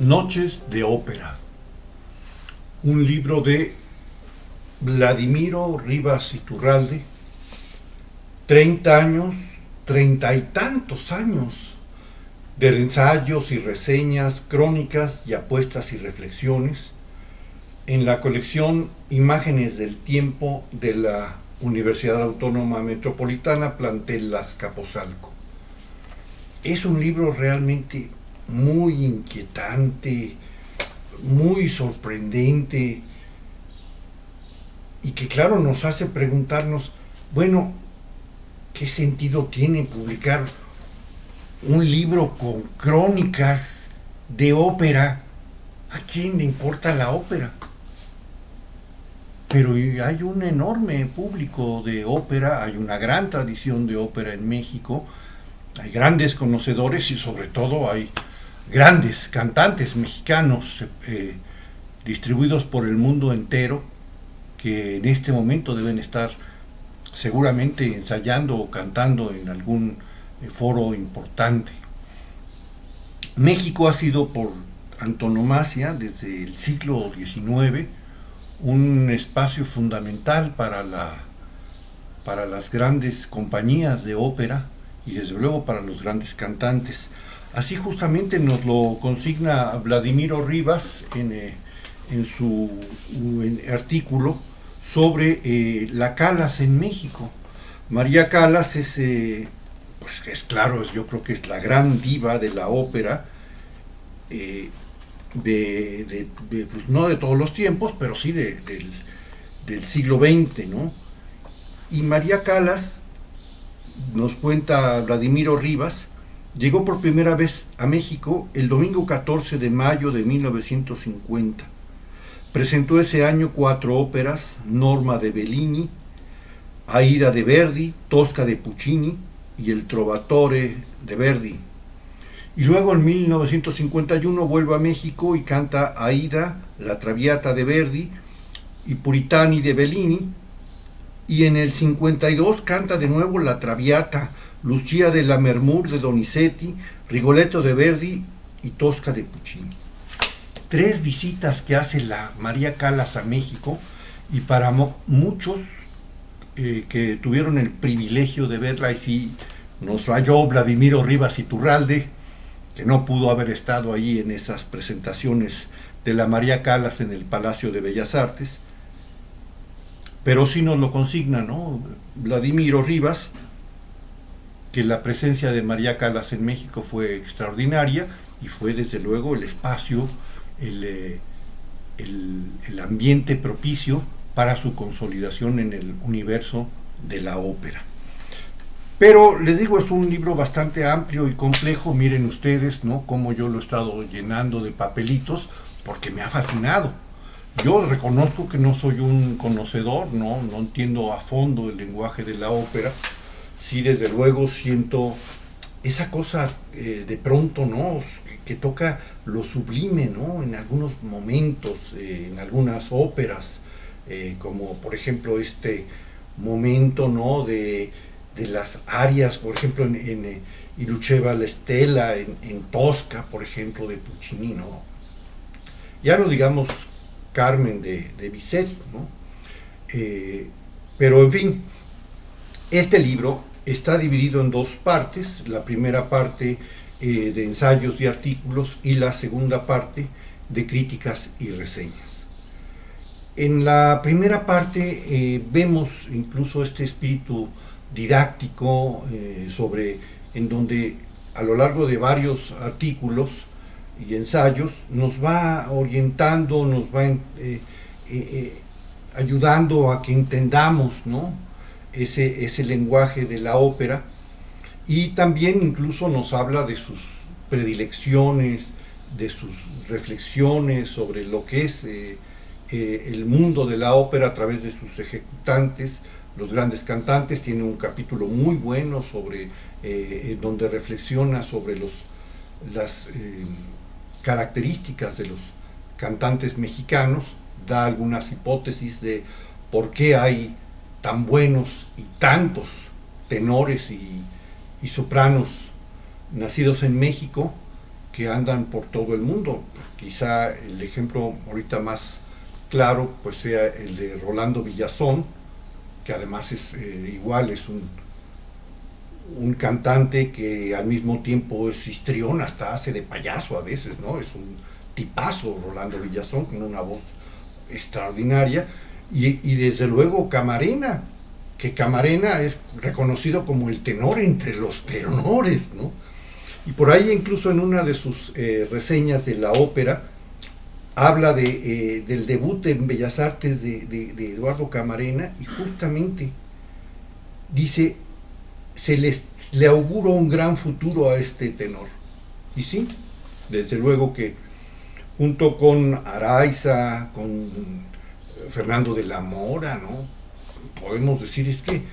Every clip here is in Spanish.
Noches de ópera, un libro de Vladimiro Rivas Iturralde, 30 años, 30 y tantos años de ensayos y reseñas, crónicas y apuestas y reflexiones en la colección Imágenes del Tiempo de la Universidad Autónoma Metropolitana, plantel Azcapotzalco. Es un libro realmente muy inquietante, muy sorprendente y que claro nos hace preguntarnos, bueno, ¿qué sentido tiene publicar un libro con crónicas de ópera? ¿A quién le importa la ópera? Pero hay un enorme público de ópera, hay una gran tradición de ópera en México, hay grandes conocedores y sobre todo hay grandes cantantes mexicanos distribuidos por el mundo entero que en este momento deben estar seguramente ensayando o cantando en algún foro importante. México ha sido por antonomasia desde el siglo XIX un espacio fundamental para las grandes compañías de ópera y desde luego para los grandes cantantes. Así justamente nos lo consigna Vladimiro Rivas en su artículo sobre la Callas en México. María Callas pues es claro, yo creo que es la gran diva de la ópera, pues no de todos los tiempos, pero sí del siglo XX, ¿no? Y María Callas, nos cuenta Vladimiro Rivas, llegó por primera vez a México el domingo 14 de mayo de 1950. Presentó ese año 4 óperas: Norma de Bellini, Aida de Verdi, Tosca de Puccini y El Trovatore de Verdi. Y luego en 1951 vuelve a México y canta Aida, La Traviata de Verdi y Puritani de Bellini. Y en el 52 canta de nuevo La Traviata, Lucia de Lammermoor de Donizetti, Rigoletto de Verdi y Tosca de Puccini. 3 visitas que hace la María Callas a México, y para muchos que tuvieron el privilegio de verla, y sí nos falló Vladimiro Rivas Iturralde, que no pudo haber estado allí en esas presentaciones de la María Callas en el Palacio de Bellas Artes, pero sí nos lo consigna, ¿no? Vladimiro Rivas, que la presencia de María Callas en México fue extraordinaria y fue desde luego el espacio, el ambiente propicio para su consolidación en el universo de la ópera. Pero les digo, es un libro bastante amplio y complejo. Miren ustedes, ¿no?, cómo yo lo he estado llenando de papelitos, porque me ha fascinado. Yo reconozco que no soy un conocedor, no entiendo a fondo el lenguaje de la ópera. Sí, desde luego siento esa cosa de pronto, ¿no?, que toca lo sublime, ¿no?, en algunos momentos, en algunas óperas, como por ejemplo este momento, ¿no?, de las arias, por ejemplo, en Y Luceva la Stella, en Tosca, por ejemplo, de Puccini, ¿no? Ya no digamos Carmen de Bizet, ¿no? Pero en fin, este libro está dividido en 2 partes, la primera parte de ensayos y artículos y la segunda parte de críticas y reseñas. En la primera parte vemos incluso este espíritu didáctico en donde a lo largo de varios artículos y ensayos nos va orientando, nos va ayudando a que entendamos, ¿no?, ese lenguaje de la ópera, y también incluso nos habla de sus predilecciones, de sus reflexiones sobre lo que es el mundo de la ópera a través de sus ejecutantes, los grandes cantantes. Tiene un capítulo muy bueno sobre donde reflexiona sobre las características de los cantantes mexicanos, da algunas hipótesis de por qué hay tan buenos y tantos tenores y sopranos nacidos en México, que andan por todo el mundo. Quizá el ejemplo ahorita más claro pues sea el de Rolando Villazón, que además es igual, es un cantante que al mismo tiempo es histrión, hasta hace de payaso a veces, ¿no? Es un tipazo Rolando Villazón, con una voz extraordinaria, y desde luego Camarena, que Camarena es reconocido como el tenor entre los tenores, ¿no? Y por ahí incluso en una de sus reseñas de la ópera, habla del debut en Bellas Artes de Eduardo Camarena, y justamente dice, le auguro un gran futuro a este tenor. Y sí, desde luego que junto con Araiza, con Fernando de la Mora, ¿no? Podemos decir, es que,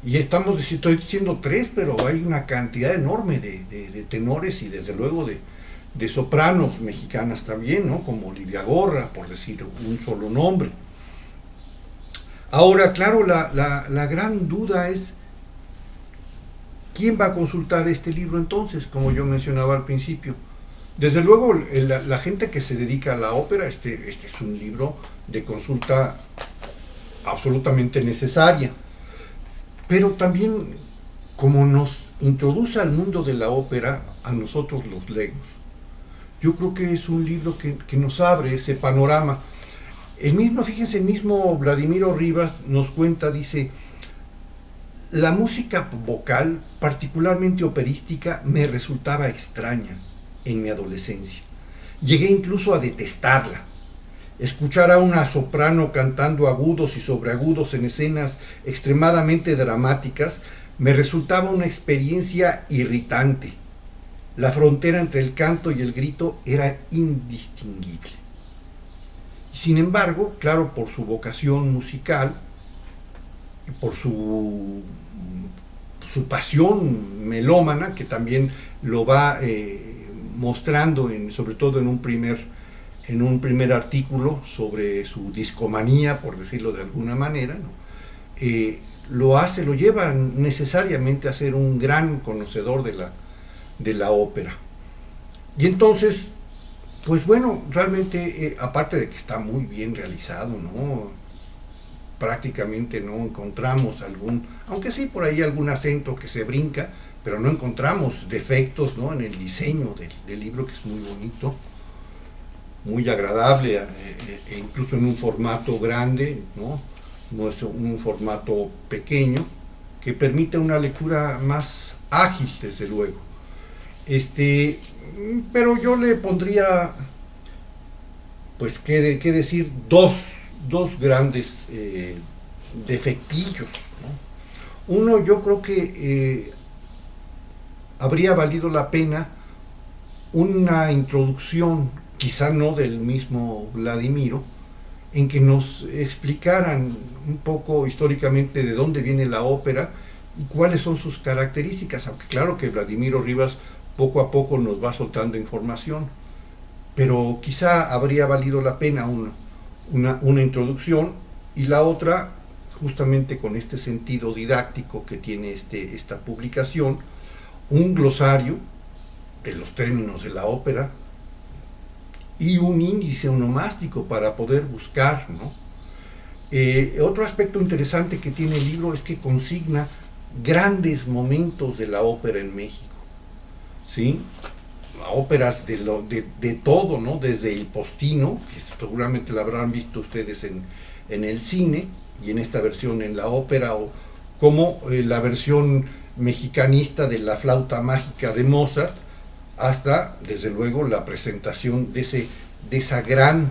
y estoy diciendo tres, pero hay una cantidad enorme de tenores y desde luego de sopranos mexicanas también, ¿no? Como Olivia Gorra, por decir un solo nombre. Ahora, claro, la gran duda es, ¿quién va a consultar este libro entonces? Como yo mencionaba al principio. Desde luego, la gente que se dedica a la ópera, este es un libro de consulta absolutamente necesaria. Pero también, como nos introduce al mundo de la ópera, a nosotros los legos, yo creo que es un libro que nos abre ese panorama. Fíjense, el mismo Vladimiro Rivas nos cuenta, dice, la música vocal, particularmente operística, me resultaba extraña en mi adolescencia. Llegué incluso a detestarla. Escuchar a una soprano cantando agudos y sobreagudos en escenas extremadamente dramáticas me resultaba una experiencia irritante. La frontera entre el canto y el grito era indistinguible. Sin embargo, claro, por su vocación musical, por su pasión melómana, que también lo va mostrando sobre todo en un primer artículo sobre su discomanía, por decirlo de alguna manera, ¿no? Lo lleva necesariamente a ser un gran conocedor de la ópera. Y entonces, pues bueno, realmente, aparte de que está muy bien realizado, ¿no? Prácticamente no encontramos aunque sí por ahí algún acento que se brinca, pero no encontramos defectos, ¿no? En el diseño del libro, que es muy bonito, muy agradable, e incluso en un formato grande, ¿no? No es un formato pequeño, que permite una lectura más ágil, desde luego. Pero yo le pondría, pues, qué decir, dos grandes defectillos, ¿no? Uno, yo creo que habría valido la pena una introducción, quizá no del mismo Vladimiro, en que nos explicaran un poco históricamente de dónde viene la ópera y cuáles son sus características, aunque claro que Vladimiro Rivas poco a poco nos va soltando información, pero quizá habría valido la pena una introducción, y la otra, justamente con este sentido didáctico que tiene esta publicación, un glosario de los términos de la ópera y un índice onomástico para poder buscar, ¿no? Otro aspecto interesante que tiene el libro es que consigna grandes momentos de la ópera en México, ¿sí? Óperas de todo, ¿no? Desde El Postino, que seguramente la habrán visto ustedes en el cine, y en esta versión en la ópera, o como la versión mexicanista de La Flauta Mágica de Mozart, hasta, desde luego, la presentación de esa gran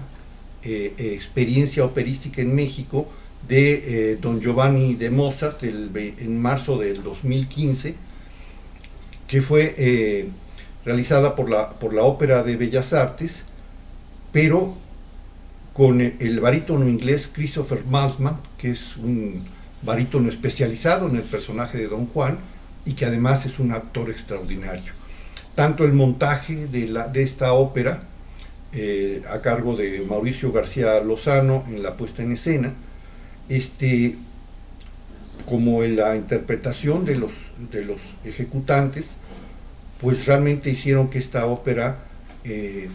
experiencia operística en México de Don Giovanni de Mozart en marzo del 2015, que fue realizada por la Ópera de Bellas Artes, pero con el barítono inglés Christopher Maltzman, que es un barítono especializado en el personaje de Don Juan y que además es un actor extraordinario. Tanto el montaje de esta ópera, a cargo de Mauricio García Lozano en la puesta en escena, como en la interpretación de los ejecutantes, pues realmente hicieron que esta ópera eh,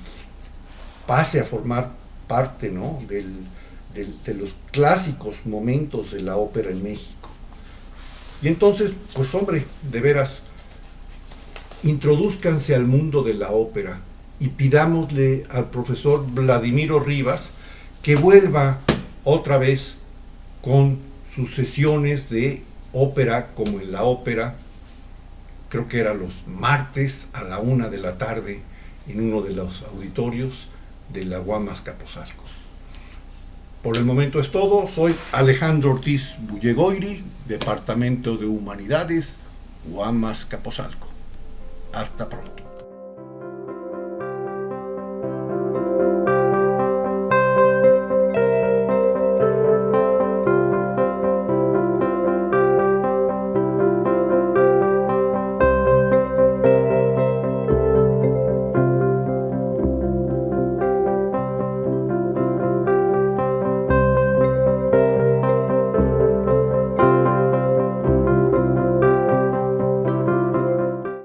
pase a formar parte, ¿no?, de los clásicos momentos de la ópera en México. Y entonces, pues hombre, de veras, introdúzcanse al mundo de la ópera y pidámosle al profesor Vladimiro Rivas que vuelva otra vez con sus sesiones de ópera como en la ópera. Creo que era los martes a la 1 de la tarde en uno de los auditorios de la UAM Azcapotzalco. Por el momento es todo. Soy Alejandro Ortiz Bullegoiri, Departamento de Humanidades, UAM Azcapotzalco. Hasta pronto.